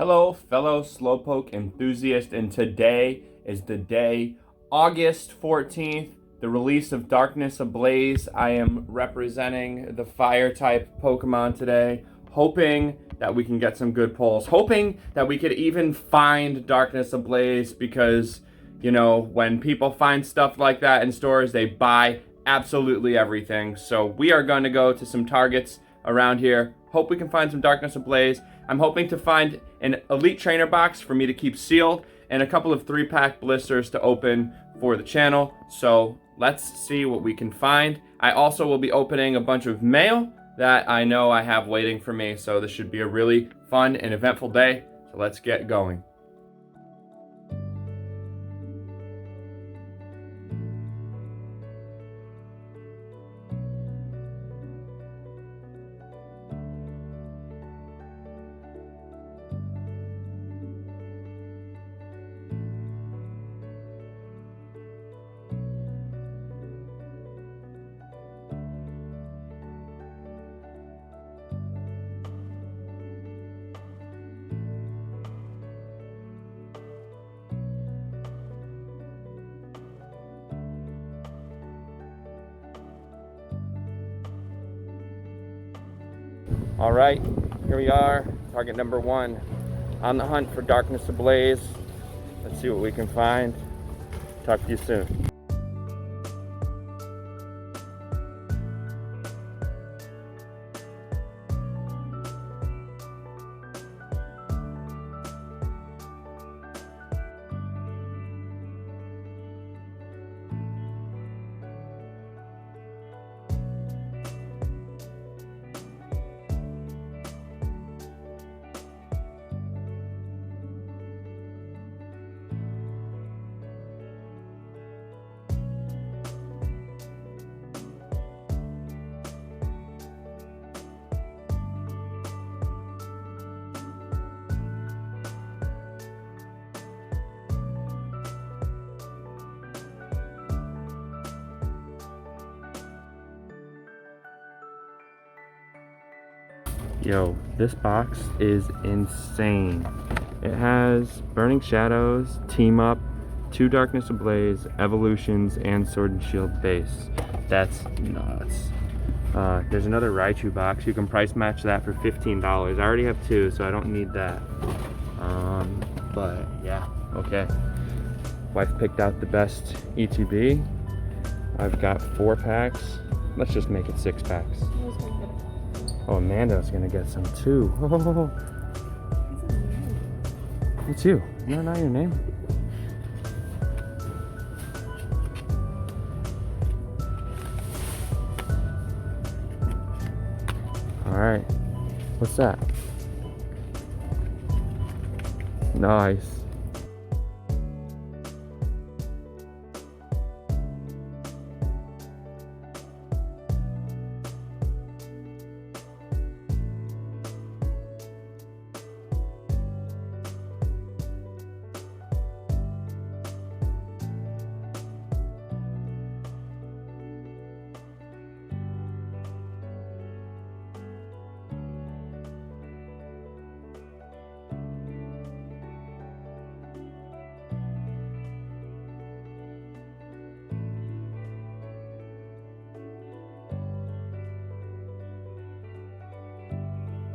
Hello, fellow Slowpoke enthusiasts, and today is the day, August 14th, the release of Darkness Ablaze. I am representing the Fire-type Pokemon today, hoping that we can get some good pulls, hoping that we could even find Darkness Ablaze because, you know, when people find stuff like that in stores, they buy absolutely everything. So we are going to go to some targets around here, hope we can find some Darkness Ablaze. I'm hoping to find an Elite Trainer box for me to keep sealed and a couple of 3-pack blisters to open for the channel. So let's see what we can find. I also will be opening a bunch of mail that I know I have waiting for me. So this should be a really fun and eventful day. So let's get going. All right, here we are, target number 1. On the hunt for Darkness Ablaze. Let's see what we can find. Talk to you soon. Yo, this box is insane. It has Burning Shadows, Team Up, 2 Darkness Ablaze, Evolutions, and Sword and Shield base. That's nuts. There's another Raichu box. You can price match that for $15. I already have 2, so I don't need that. But yeah, okay. Wife picked out the best ETB. I've got 4 packs. Let's just make it 6 packs. Oh, Amanda's gonna get some too. Oh. It's you. No, not your name. Alright. What's that? Nice.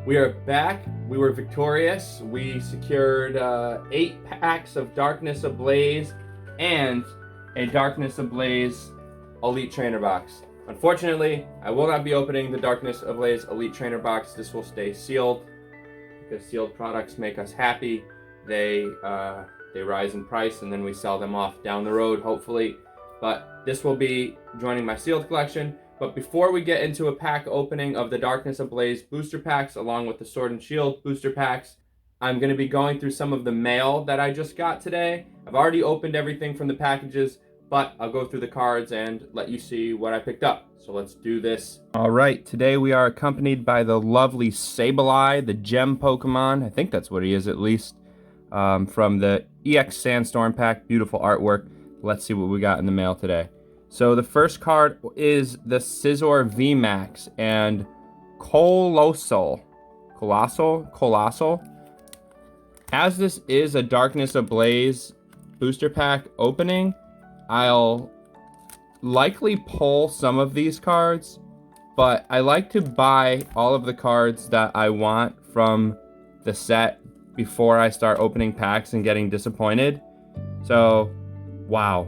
We are back. We were victorious. We secured 8 packs of Darkness Ablaze and a Darkness Ablaze Elite Trainer box. Unfortunately, I will not be opening the Darkness Ablaze Elite Trainer box. This will stay sealed because sealed products make us happy. They rise in price and then we sell them off down the road, hopefully. But this will be joining my sealed collection. But before we get into a pack opening of the Darkness Ablaze booster packs along with the Sword and Shield booster packs, I'm going to be going through some of the mail that I just got today. I've already opened everything from the packages, but I'll go through the cards and let you see what I picked up. So let's do this. All right, today we are accompanied by the lovely Sableye, the gem Pokemon. I think that's what he is at least. From the EX Sandstorm pack, beautiful artwork. Let's see what we got in the mail today. So the first card is the Charizard V-Max and Colossal. As this is a Darkness Ablaze booster pack opening, I'll likely pull some of these cards, but I like to buy all of the cards that I want from the set before I start opening packs and getting disappointed. So, wow,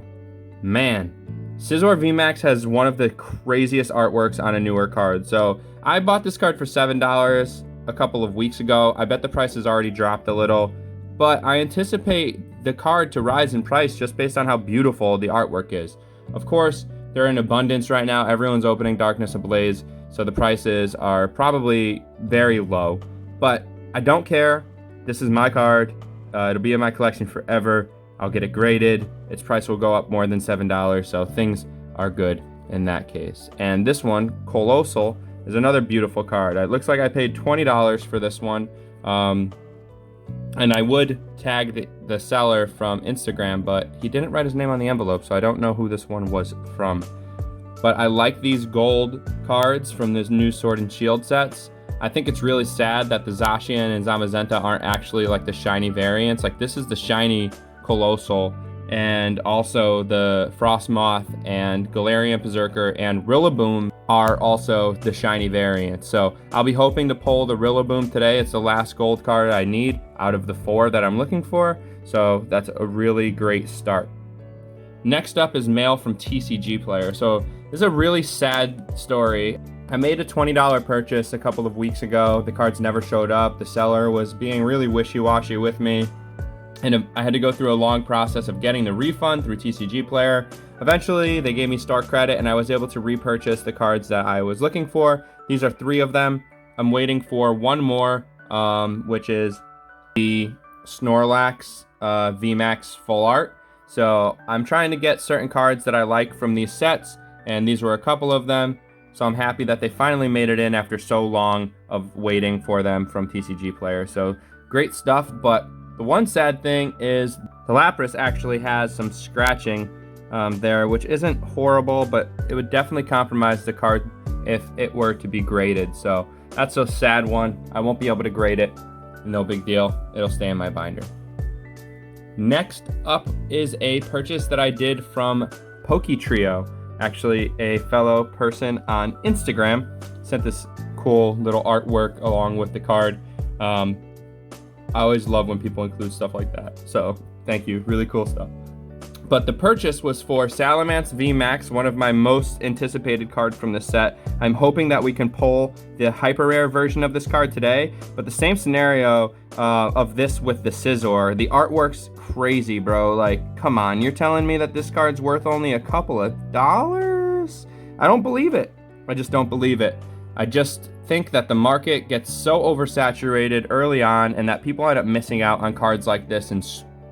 man. Scizor V-Max has one of the craziest artworks on a newer card. So I bought this card for $7 a couple of weeks ago. I bet the price has already dropped a little, but I anticipate the card to rise in price just based on how beautiful the artwork is. Of course, they're in abundance right now. Everyone's opening Darkness Ablaze, so the prices are probably very low, but I don't care. This is my card. It'll be in my collection forever. I'll get it graded. Its price will go up more than $7, so things are good in that case. And this one, Colossal, is another beautiful card. It looks like I paid $20 for this one. And I would tag the seller from Instagram, but he didn't write his name on the envelope, so I don't know who this one was from. But I like these gold cards from this new Sword and Shield sets. I think it's really sad that the Zacian and Zamazenta aren't actually like the shiny variants. Like, this is the shiny Colossal, and also the Frostmoth and Galarian Berserker and Rillaboom are also the shiny variants. So I'll be hoping to pull the Rillaboom today. It's the last gold card I need out of the 4 that I'm looking for. So that's a really great start. Next up is mail from TCG Player. So this is a really sad story. I made a $20 purchase a couple of weeks ago. The cards never showed up. The seller was being really wishy-washy with me, and I had to go through a long process of getting the refund through TCG Player. Eventually, they gave me store credit, and I was able to repurchase the cards that I was looking for. These are 3 of them. I'm waiting for one more, which is the Snorlax VMAX Full Art. So I'm trying to get certain cards that I like from these sets, and these were a couple of them. So I'm happy that they finally made it in after so long of waiting for them from TCG Player. So great stuff, but the one sad thing is the Lapras actually has some scratching there, which isn't horrible, but it would definitely compromise the card if it were to be graded. So that's a sad one. I won't be able to grade it. No big deal. It'll stay in my binder. Next up is a purchase that I did from PokeTrio. Actually, a fellow person on Instagram sent this cool little artwork along with the card. I always love when people include stuff like that. So thank you, really cool stuff. But the purchase was for Salamence V-Max, one of my most anticipated cards from the set. I'm hoping that we can pull the hyper rare version of this card today, but the same scenario of this with the Scizor. The artwork's crazy, bro. Like, come on, you're telling me that this card's worth only a couple of dollars? I don't believe it. I just don't believe it. I just think that the market gets so oversaturated early on, and that people end up missing out on cards like this and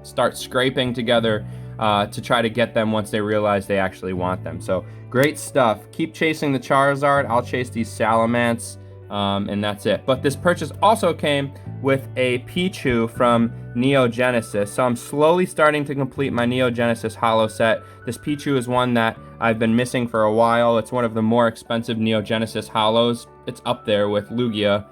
start scraping together to try to get them once they realize they actually want them. So great stuff. Keep chasing the Charizard. I'll chase these Salamence, and that's it. But this purchase also came with a Pichu from Neo Genesis. So I'm slowly starting to complete my Neo Genesis holo set. This Pichu is one that I've been missing for a while. It's one of the more expensive Neo Genesis holos. It's up there with Lugia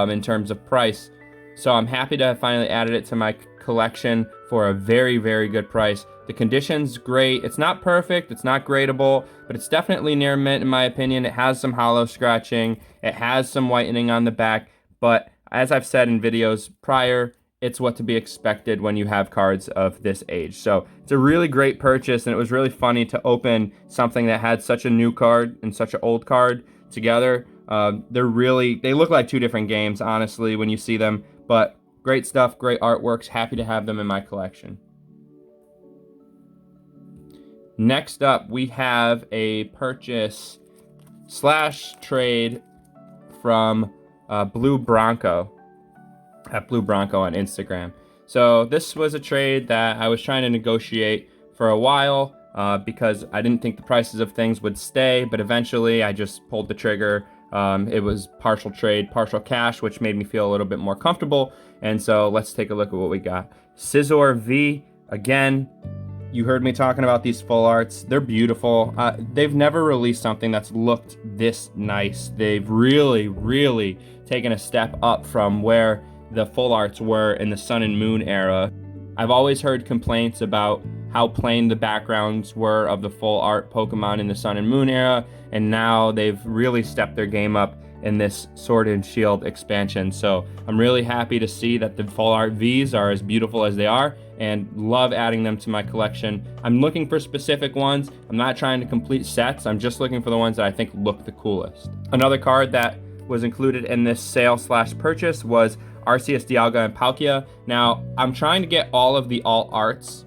in terms of price. So I'm happy to have finally added it to my collection for a very, very good price. The condition's great. It's not perfect, it's not gradable, but it's definitely near mint in my opinion. It has some hollow scratching, it has some whitening on the back, but as I've said in videos prior, it's what to be expected when you have cards of this age. So it's a really great purchase, and it was really funny to open something that had such a new card and such an old card together. They look like 2 different games, honestly, when you see them, but great stuff, great artworks. Happy to have them in my collection. Next up, we have a purchase / trade from Blue Bronco, at Blue Bronco on Instagram. So this was a trade that I was trying to negotiate for a while because I didn't think the prices of things would stay, but eventually I just pulled the trigger. It was partial trade, partial cash, which made me feel a little bit more comfortable. And so let's take a look at what we got. Scizor V, again, you heard me talking about these full arts. They're beautiful. They've never released something that's looked this nice. They've really, really taken a step up from where the full arts were in the Sun and Moon era. I've always heard complaints about how plain the backgrounds were of the full art Pokemon in the Sun and Moon era, and now they've really stepped their game up in this Sword and Shield expansion. So I'm really happy to see that the full art Vs are as beautiful as they are, and love adding them to my collection. I'm looking for specific ones. I'm not trying to complete sets. I'm just looking for the ones that I think look the coolest. Another card that was included in this sale/purchase was Rcs Dialga and Palkia. Now, I'm trying to get all of the alt arts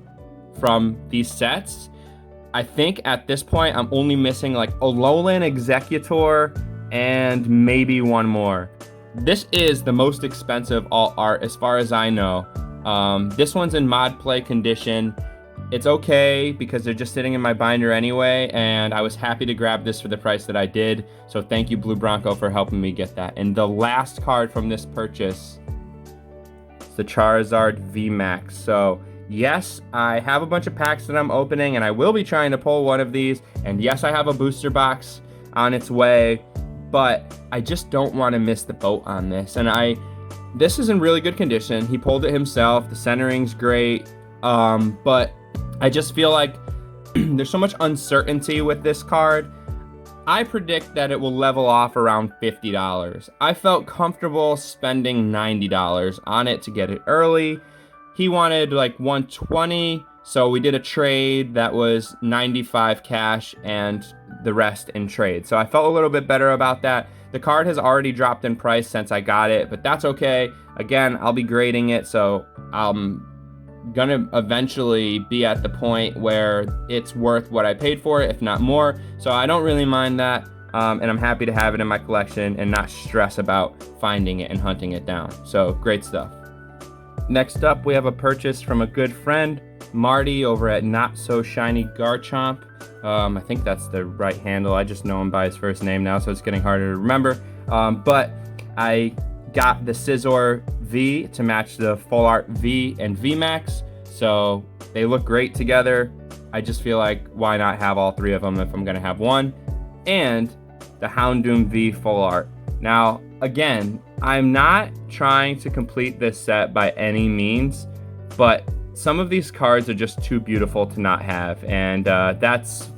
from these sets. I think at this point, I'm only missing like Alolan Executor and maybe one more. This is the most expensive alt art as far as I know. This one's in mod play condition. It's okay because they're just sitting in my binder anyway, and I was happy to grab this for the price that I did. So thank you, Blue Bronco, for helping me get that. And the last card from this purchase is the Charizard V-Max. So yes, I have a bunch of packs that I'm opening, and I will be trying to pull one of these. And yes, I have a booster box on its way, but I just don't want to miss the boat on this. And this is in really good condition. He pulled it himself. The centering's great, but I just feel like there's so much uncertainty with this card. I predict that it will level off around $50. I felt comfortable spending $90 on it to get it early. He wanted like $120, so we did a trade that was $95 cash and the rest in trade. So I felt a little bit better about that. The card has already dropped in price since I got it, but that's okay. Again, I'll be grading it, so I'm gonna eventually be at the point where it's worth what I paid for it, if not more. So I don't really mind that, and I'm happy to have it in my collection and not stress about finding it and hunting it down. So great stuff. Next up, we have a purchase from a good friend, Marty, over at Not So Shiny Garchomp. I think that's the right handle. I just know him by his first name now, so it's getting harder to remember. But I got the Scizor V to match the full art V and VMAX, so they look great together. I just feel like why not have all three of them if I'm gonna have one. And the Houndoom V full art. Now, again, I'm not trying to complete this set by any means, but some of these cards are just too beautiful to not have, and that's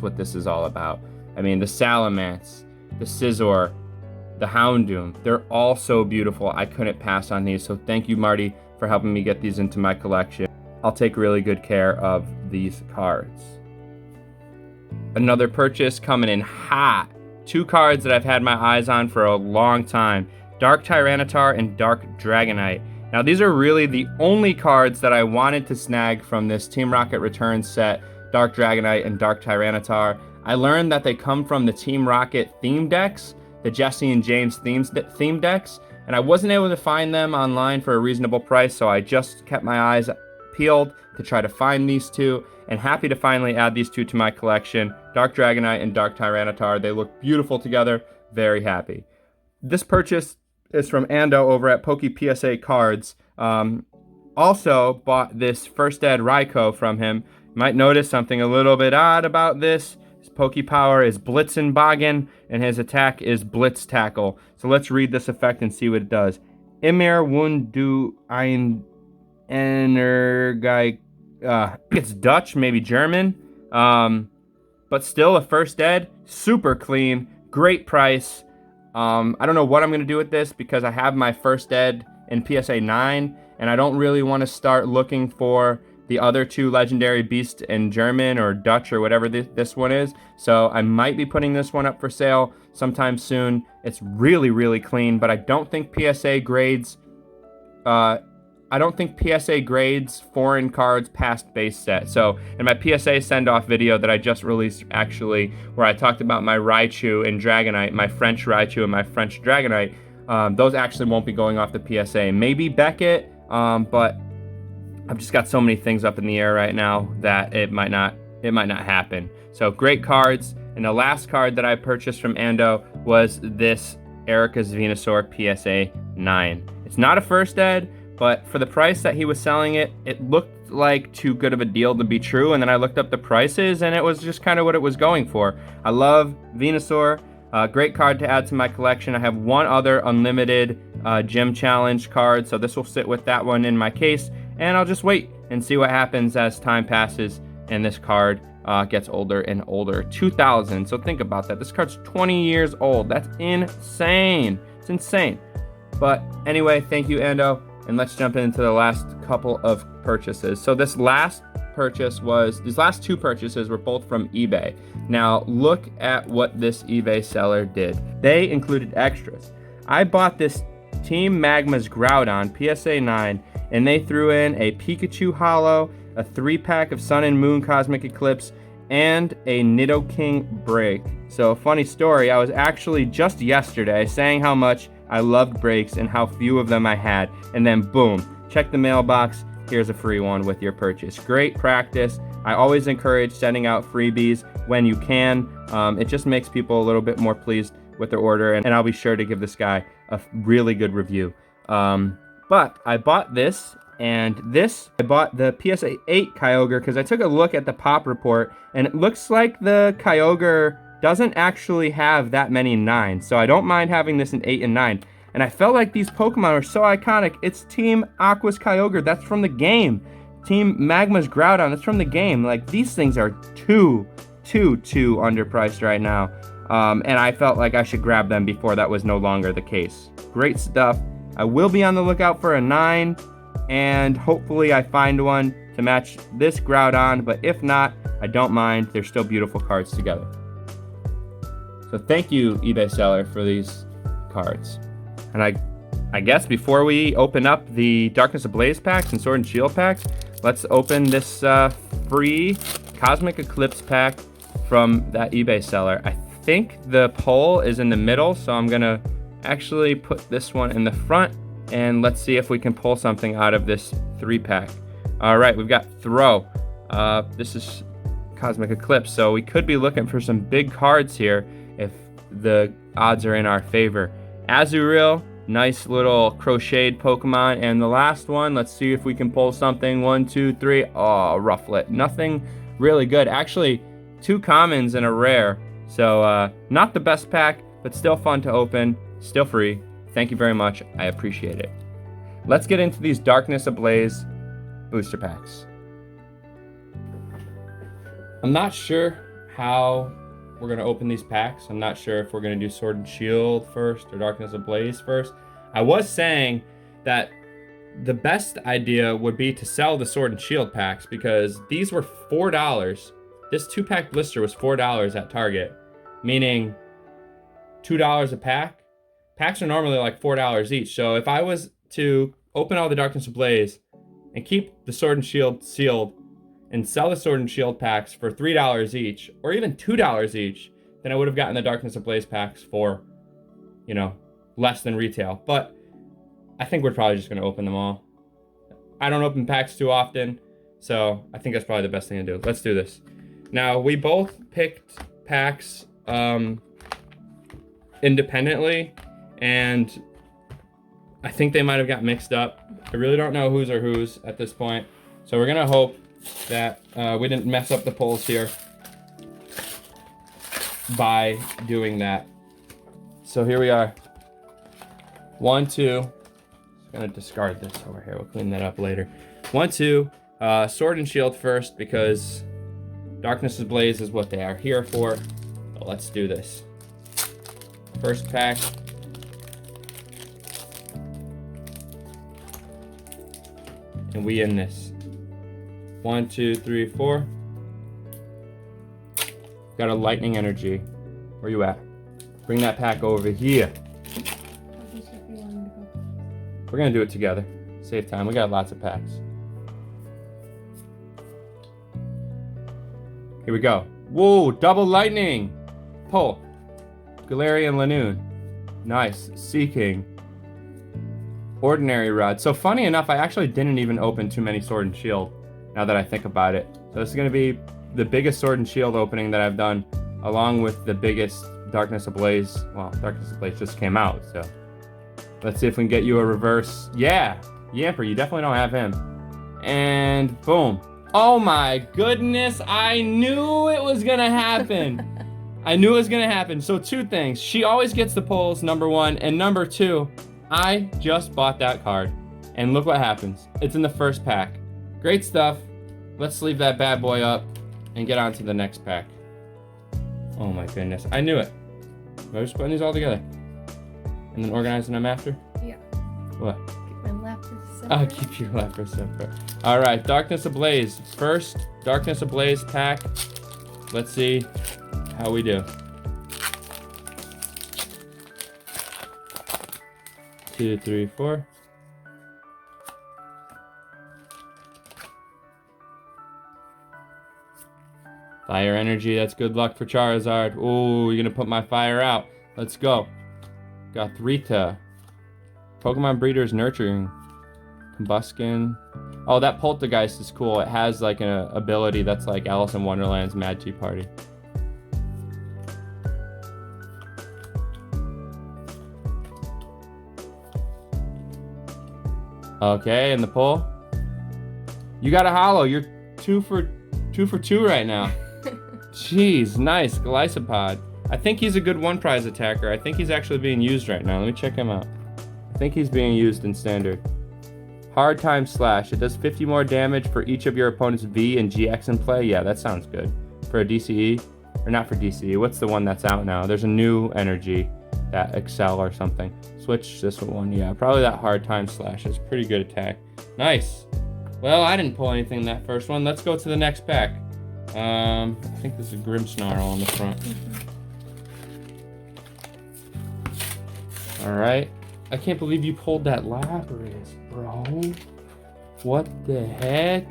what this is all about. I mean, the Salamence, the Scizor, the Houndoom, they're all so beautiful. I couldn't pass on these, so thank you, Marty, for helping me get these into my collection. I'll take really good care of these cards. Another purchase coming in hot. Two cards that I've had my eyes on for a long time. Dark Tyranitar and Dark Dragonite. Now, these are really the only cards that I wanted to snag from this Team Rocket Returns set, Dark Dragonite and Dark Tyranitar. I learned that they come from the Team Rocket theme decks, the Jesse and James theme decks, and I wasn't able to find them online for a reasonable price, so I just kept my eyes peeled to try to find these two, and happy to finally add these two to my collection, Dark Dragonite and Dark Tyranitar. They look beautiful together, very happy. This purchase is from Ando over at Poke PSA Cards. Also bought this First Ed Raikou from him. You might notice something a little bit odd about this. His Poke Power is Blitzenbogen, and his attack is Blitz Tackle. So let's read this effect and see what it does. Immer Wundu ein Energai. It's Dutch, maybe German. But still a First Ed. Super clean. Great price. I don't know what I'm going to do with this because I have my First Ed in PSA 9, and I don't really want to start looking for the other two Legendary Beasts in German or Dutch or whatever this one is. So I might be putting this one up for sale sometime soon. It's really, really clean, but I don't think PSA grades foreign cards past base set. So in my PSA send-off video that I just released, actually, where I talked about my Raichu and Dragonite, my French Raichu and my French Dragonite, those actually won't be going off the PSA. Maybe Beckett, but I've just got so many things up in the air right now that it might not happen. So great cards. And the last card that I purchased from Ando was this Erica's Venusaur PSA 9. It's not a First Ed, but for the price that he was selling it, it looked like too good of a deal to be true. And then I looked up the prices, and it was just kind of what it was going for. I love Venusaur. Great card to add to my collection. I have one other unlimited gym challenge card, so this will sit with that one in my case, and I'll just wait and see what happens as time passes and this card gets older and older. 2000, so think about that. This card's 20 years old. That's insane. It's insane. But anyway, thank you, Ando, and let's jump into the last couple of purchases. So these last two purchases were both from eBay. Now look at what this eBay seller did. They included extras. I bought this Team Magma's Groudon PSA 9, and they threw in a Pikachu Holo, a 3-pack of Sun and Moon Cosmic Eclipse, and a Nidoking break. So funny story, I was actually just yesterday saying how much I loved breaks and how few of them I had, and then boom, check the mailbox, here's a free one with your purchase. Great practice. I always encourage sending out freebies when you can. It just makes people a little bit more pleased with their order, and I'll be sure to give this guy a really good review. But I bought this, and I bought the PSA 8 Kyogre because I took a look at the pop report, and it looks like the Kyogre doesn't actually have that many 9s, so I don't mind having this in 8 and 9. And I felt like these Pokemon are so iconic. It's Team Aqua's Kyogre, that's from the game. Team Magma's Groudon, that's from the game. Like, these things are too underpriced right now. And I felt like I should grab them before that was no longer the case. Great stuff. I will be on the lookout for a 9, and hopefully I find one to match this Groudon, but if not, I don't mind. They're still beautiful cards together. So thank you, eBay seller, for these cards. And I guess before we open up the Darkness Ablaze packs and Sword and Shield packs, let's open this free Cosmic Eclipse pack from that eBay seller. I think the poll is in the middle, so I'm gonna actually put this one in the front, and let's see if we can pull something out of this 3-pack. All right, we've got Throw. This is Cosmic Eclipse, so we could be looking for some big cards here if the odds are in our favor. Azurill, nice little crocheted Pokemon, and the last one, let's see if we can pull something. 1, 2, 3. Oh, Rufflet. Nothing really good. Actually, 2 commons and a rare. So not the best pack, but still fun to open, still free. Thank you very much. I appreciate it. Let's get into these Darkness Ablaze booster packs. I'm not sure how we're going to open these packs. I'm not sure if we're going to do Sword and Shield first or Darkness Ablaze first. I was saying that the best idea would be to sell the Sword and Shield packs because these were $4. This 2-pack blister was $4 at Target, meaning $2 a pack. Packs are normally like $4 each. So if I was to open all the Darkness Ablaze and keep the Sword and Shield sealed and sell the Sword and Shield packs for $3 each, or even $2 each, then I would have gotten the Darkness Ablaze packs for, you know, less than retail. But I think we're probably just going to open them all. I don't open packs too often, so I think that's probably the best thing to do. Let's do this. Now, we both picked packs independently, and I think they might have got mixed up. I really don't know whose are whose at this point, so we're going to hope that we didn't mess up the polls here by doing that. So here we are. 1, 2. I'm gonna discard this over here. We'll clean that up later. 1, 2. Sword and Shield first because Darkness Ablaze is what they are here for. So let's do this. First pack. And we in this. 1, 2, 3, 4. Got a Lightning Energy. Where you at? Bring that pack over here. We're gonna do it together. Save time. We got lots of packs. Here we go. Whoa, double lightning. Pull. Galarian Lanoon. Nice. Seeking. Ordinary Rod. So funny enough, I actually didn't even open too many Sword and Shield, now that I think about it. So this is gonna be the biggest Sword and Shield opening that I've done, along with the biggest Darkness Ablaze. Well, Darkness Ablaze just came out, so. Let's see if we can get you a reverse. Yeah, Yamper, you definitely don't have him. And boom. Oh my goodness, I knew it was gonna happen. I knew it was gonna happen. So 2 things. She always gets the pulls, number 1. And number 2, I just bought that card. And look what happens. It's in the first pack. Great stuff. Let's leave that bad boy up and get on to the next pack. Oh my goodness. I knew it. I was just putting these all together. And then organizing them after? Yeah. What? Keep my lapis separate. I'll keep your lapis separate. All right, Darkness Ablaze. First, Darkness Ablaze pack. Let's see how we do. 2, 3, 4. Fire energy, that's good luck for Charizard. Ooh, you're gonna put my fire out. Let's go. Got Rita. Pokemon Breeder's Nurturing. Combuskin. Oh, that Poltergeist is cool. It has like an ability that's like Alice in Wonderland's Mad Tea Party. Okay, and the pull. You got a holo. You're 2 for 2 right now. Jeez, nice. Glisopod. I think he's a good 1-prize attacker. I think he's actually being used right now. Let me check him out. I think he's being used in standard. Hard Time Slash. It does 50 more damage for each of your opponent's V and GX in play. Yeah, that sounds good. For a DCE. Or not for DCE. What's the one that's out now? There's a new energy. That Excel or something. Switch this one. Yeah, probably that Hard Time Slash. It's a pretty good attack. Nice. Well, I didn't pull anything in that first one. Let's go to the next pack. I think there's a Grimmsnarl on the front. Alright. I can't believe you pulled that Lapras, bro. What the heck?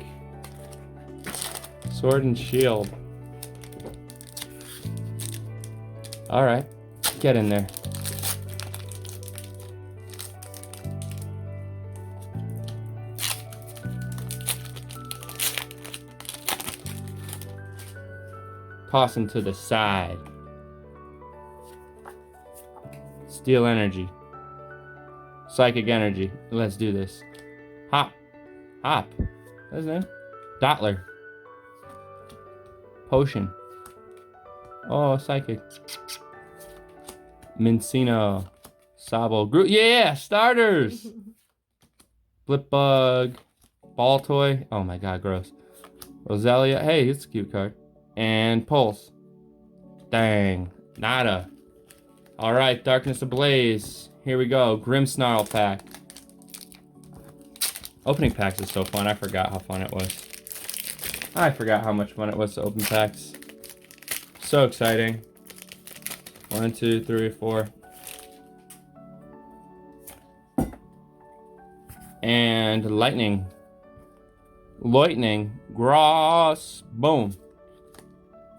Sword and Shield. Alright. Get in there. Toss him to the side. Steel Energy. Psychic Energy. Let's do this. Hop. Hop. What's his name? Dottler. Potion. Oh, Psychic. Mincino. Sabo. Groot. Yeah! Starters! Blipbug. Baltoy. Oh my god, gross. Roselia. Hey, it's a cute card. And Pulse. Dang. Nada. Alright, Darkness Ablaze. Here we go. Grimmsnarl pack. Opening packs is so fun. I forgot how fun it was. I forgot how much fun it was to open packs. So exciting. 1, 2, 3, 4. And Lightning. Gross. Boom.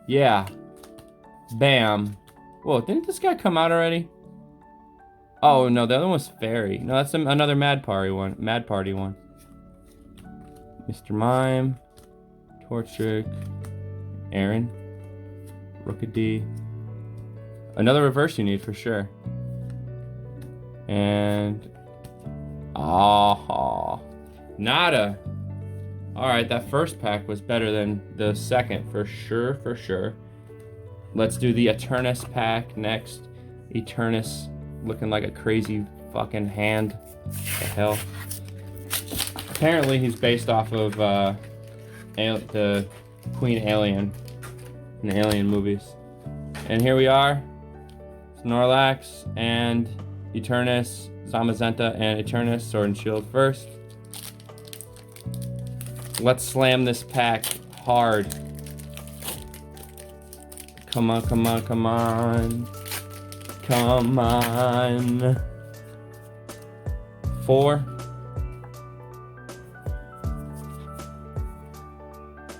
Yeah. Bam. Whoa, didn't this guy come out already? Oh, no, the other one was Fairy. No, that's another Mad Party one. Mr. Mime. Torchic. Aaron. Rookidee. Another reverse you need for sure. And... ah, nada. Alright, that first pack was better than the second, for sure. Let's do the Eternus pack next. Eternus looking like a crazy fucking hand. What the hell? Apparently he's based off of the Queen Alien in the Alien movies. And here we are. Snorlax and Eternus, Zamazenta and Eternus, Sword and Shield first. Let's slam this pack hard. Come on. Come on. 4.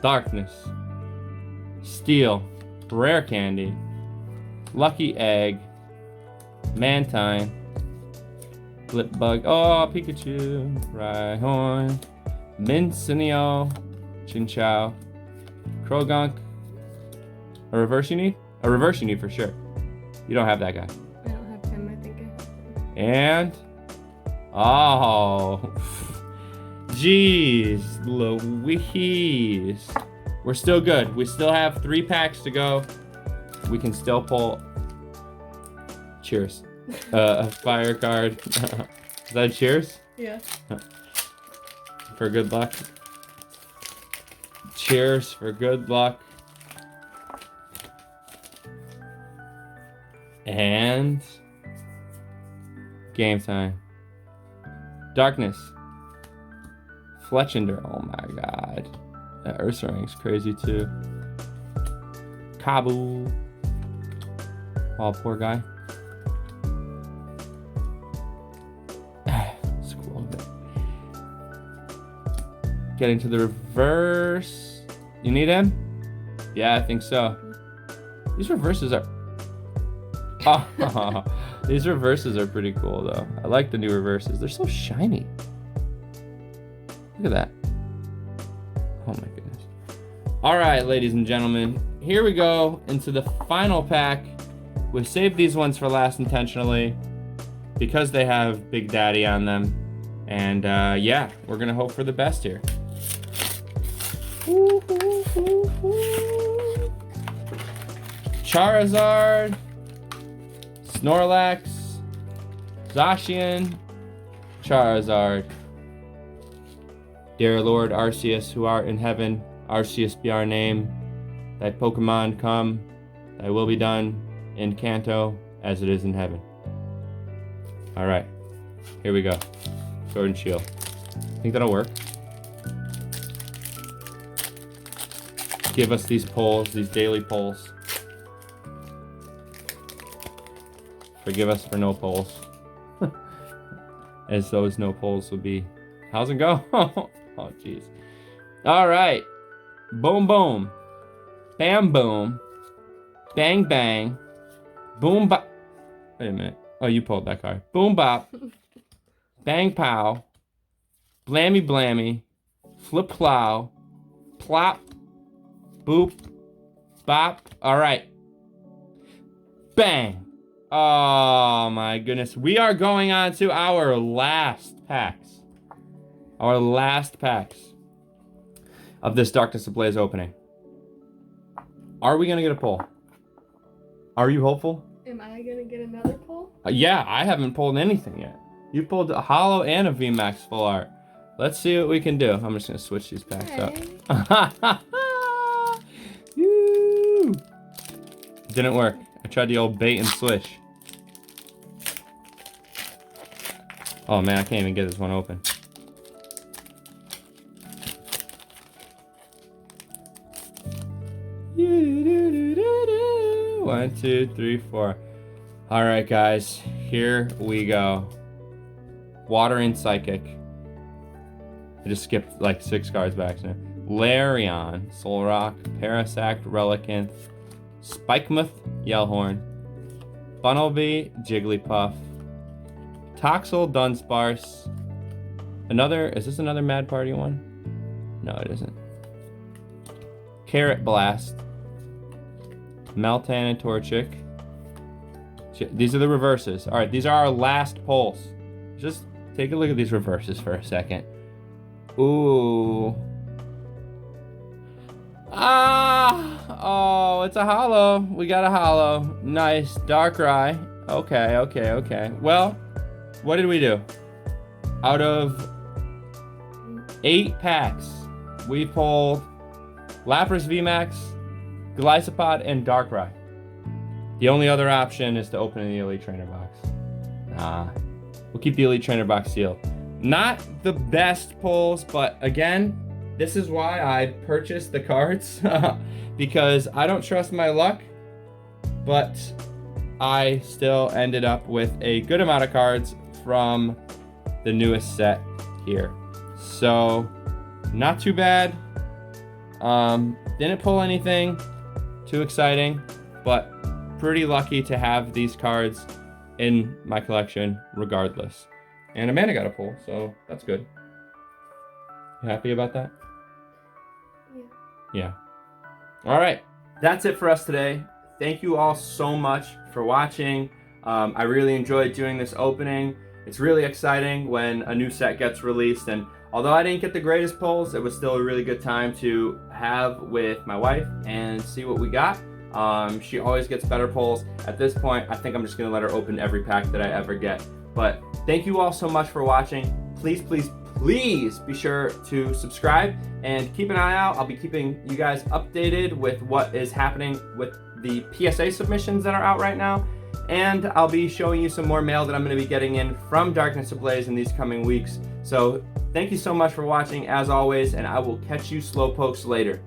Darkness. Steel. Rare Candy. Lucky Egg. Mantine. Blipbug. Oh, Pikachu. Rhyhorn. Mincineo, Chinchou, Krogunk. A reverse you need? A reverse you need for sure. You don't have that guy. I don't have him, I think I have him. And... oh... jeez, Louise. We're still good. We still have 3 packs to go. we can still pull. Cheers. A fire card. Is that a cheers? Yeah. For good luck. Cheers for good luck. And game time. Darkness. Fletchinder. Oh my god. That Ursaring's crazy too. Kabu. Oh, poor guy. Squirrel bit. Getting to the reverse. You need him? Yeah, I think so. These reverses are. Oh, these reverses are pretty cool though. I like the new reverses. They're so shiny. Look at that. Oh my goodness. All right, ladies and gentlemen, here we go into the final pack. We saved these ones for last intentionally because they have Big Daddy on them. And yeah, we're gonna hope for the best here. Charizard, Snorlax, Zacian, Charizard. Dear Lord Arceus, who art in heaven, Arceus be our name. Thy Pokemon come, thy will be done in Kanto as it is in heaven. All right, here we go. Sword and Shield. Think that'll work? Give us these polls, these daily polls. Forgive us for no polls. As those no polls will be. How's it go? Oh, jeez. All right. Boom, boom. Bam, boom. Bang, bang. Boom, bop. Wait a minute. Oh, you pulled that card. Boom, bop. Bang, pow. Blammy, blammy. Flip, plow. Plop. Boop. Bop. All right. Bang. Oh my goodness. We are going on to our last packs. Our last packs of this Darkness Ablaze opening. Are we going to get a pull? Are you hopeful? Am I gonna get another pull? Yeah, I haven't pulled anything yet. You pulled a Holo and a VMAX full art. Let's see what we can do. I'm just going to switch these packs up. Woo! Didn't work. I tried the old bait and switch. Oh man, I can't even get this one open. One, two, three, four. All right, guys, here we go. Water and Psychic. I just skipped like 6 cards back now. Larion, Solrock, Parasect, Relicanth, Spikemuth, Yellhorn, Bunnelby, Jigglypuff, Toxel, Dunsparce. Is this another Mad Party one? No, it isn't. Carrot Blast, Meltan and Torchic. These are the reverses. All right, these are our last pulls. Just take a look at these reverses for a second. Ooh. Oh, it's a holo. We got a holo. Nice. Darkrai. Okay. Well, what did we do? Out of 8 packs, we pulled Lapras VMAX, Glycopod, and Darkrai. The only other option is to open in the Elite Trainer box. Nah. We'll keep the Elite Trainer box sealed. Not the best pulls, but again, this is why I purchased the cards. Because I don't trust my luck, but I still ended up with a good amount of cards from the newest set here. So, not too bad. Didn't pull anything too exciting, but pretty lucky to have these cards in my collection regardless. And Amanda got a pull, so that's good. You happy about that? Yeah. All right, that's it for us today. Thank you all so much for watching. I really enjoyed doing this opening. It's really exciting when a new set gets released, and although I didn't get the greatest pulls, it was still a really good time to have with my wife and see what we got. She always gets better pulls. At this point, I think I'm just gonna let her open every pack that I ever get. But thank you all so much for watching. Please, please, please be sure to subscribe and keep an eye out. I'll be keeping you guys updated with what is happening with the PSA submissions that are out right now. And I'll be showing you some more mail that I'm going to be getting in from Darkness Ablaze in these coming weeks. So thank you so much for watching as always, and I will catch you Slowpokes later.